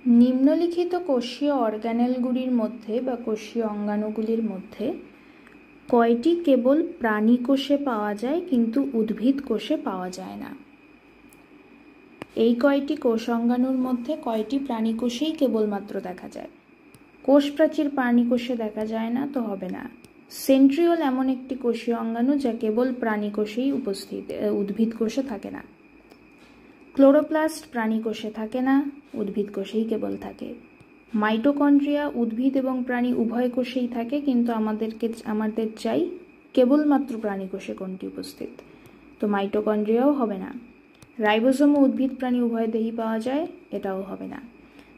নিম্নলিখিত কোষীয় অর্গানেলগুলির মধ্যে বা কোষীয় অঙ্গাণুগুলির মধ্যে কয়টি কেবল প্রাণী কোষে পাওয়া যায় কিন্তু উদ্ভিদ কোষে পাওয়া যায় না? এই কয়টি কোষ অঙ্গাণুর মধ্যে কয়টি প্রাণী কোষেই কেবলমাত্র দেখা যায়? কোষ প্রাচীর প্রাণী কোষে দেখা যায় না তো হবে না। সেন্ট্রিওল এমন একটি কোষীয় অঙ্গাণু যা কেবল প্রাণী কোষেই উপস্থিত, উদ্ভিদ কোষে থাকে না। ক্লোরোপ্লাস্ট প্রাণী কোষে থাকে না, উদ্ভিদ কোষেই কেবল থাকে। মাইটোকন্ড্রিয়া উদ্ভিদ এবং প্রাণী উভয় কোষেই থাকে, কিন্তু আমাদের চাই কেবলমাত্র প্রাণী কোষে কোনটি উপস্থিত, তো মাইটোকন্ড্রিয়াও হবে না। রাইবোসোমও উদ্ভিদ প্রাণী উভয় দেহেই পাওয়া যায়, এটাও হবে না।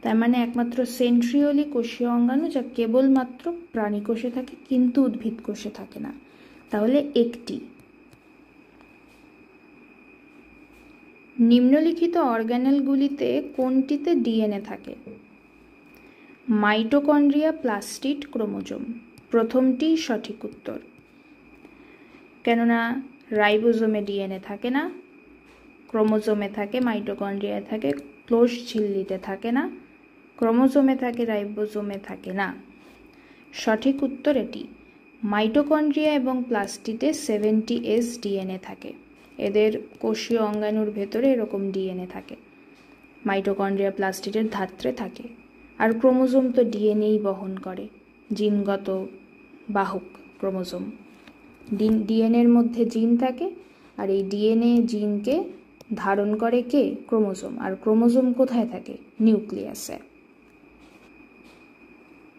তার মানে একমাত্র সেন্ট্রিওলই কোষীয় অঙ্গাণু যা কেবলমাত্র প্রাণী কোষে থাকে কিন্তু উদ্ভিদ কোষে থাকে না, তাহলে একটি। নিম্নলিখিত অর্গানেলগুলিতে কোনটিতে ডিএনএ থাকে? Mitochondria, plastid, chromosome. প্রথমটি সঠিক উত্তর, কেননা রাইবোসোমে ডিএনএ থাকে না, ক্রোমোজোমে থাকে, মাইটোকন্ড্রিয়ায় থাকে, কোষ ঝিল্লিতে থাকে না। ক্রোমোজোমে থাকে, রাইবোসোমে থাকে না। সঠিক উত্তর এটি। মাইটোকন্ড্রিয়া এবং প্লাস্টিডে 70S ডিএনএ থাকে। এদের কোষীয় অঙ্গাণুর ভেতরে এরকম ডিএনএ থাকে। মাইটোকন্ড্রিয়া প্লাস্টিডের ধাত্রে থাকে। আর ক্রোমোজোম তো ডিএনএই বহন করে, জিনগত বাহক ক্রোমোজোম। ডিএনএর মধ্যে জিন থাকে, আর এই ডিএনএ জিনকে ধারণ করে কে? ক্রোমোজোম। আর ক্রোমোজোম কোথায় থাকে? নিউক্লিয়াসে।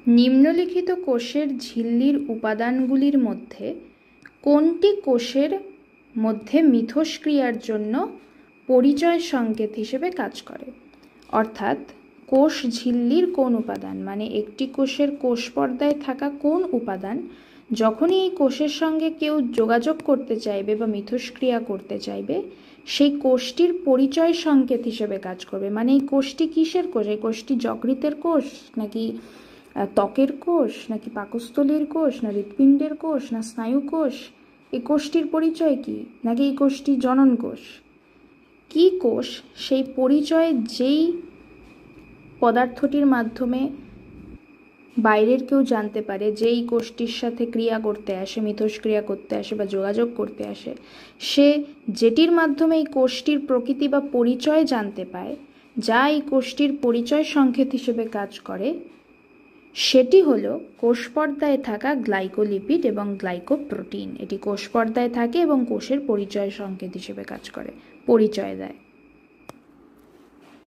নিম্নলিখিত কোষের ঝিল্লির উপাদানগুলির মধ্যে কোনটি কোষের মধ্যে মিথস্ক্রিয়ার জন্য পরিচয় সংকেত হিসেবে কাজ করে? অর্থাৎ কোষ ঝিল্লির কোন উপাদান, মানে একটি কোষের কোষ পর্দায় থাকা কোন উপাদান যখনই এই কোষের সঙ্গে কেউ যোগাযোগ করতে চাইবে বা মিথস্ক্রিয়া করতে চাইবে, সেই কোষটির পরিচয় সংকেত হিসেবে কাজ করবে। মানে এই কোষটি কিসের কোষ? এই কোষটি যকৃতের কোষ, নাকি ত্বকের কোষ, নাকি পাকস্থলীর কোষ, না হৃৎপিণ্ডের কোষ, না স্নায়ু কোষ? এই কোষটির পরিচয় কি? নাকি এই কোষটি জনন কোষ? কি কোষ সেই পরিচয় যেই পদার্থটির মাধ্যমে বাইরের কেউ জানতে পারে, যেই কোষটির সাথে ক্রিয়া করতে আসে, মিথস্ক্রিয়া করতে আসে বা যোগাযোগ করতে আসে, সে যেটির মাধ্যমে এই কোষটির প্রকৃতি বা পরিচয় জানতে পায়, যা এই কোষটির পরিচয় সংকেত হিসেবে কাজ করে, সেটি হলো কোষ পর্দায় থাকা গ্লাইকোলিপিড এবং গ্লাইকোপ্রোটিন। এটি কোষ পর্দায় থাকে এবং কোষের পরিচয় সংকেত হিসেবে কাজ করে, পরিচয় দেয়।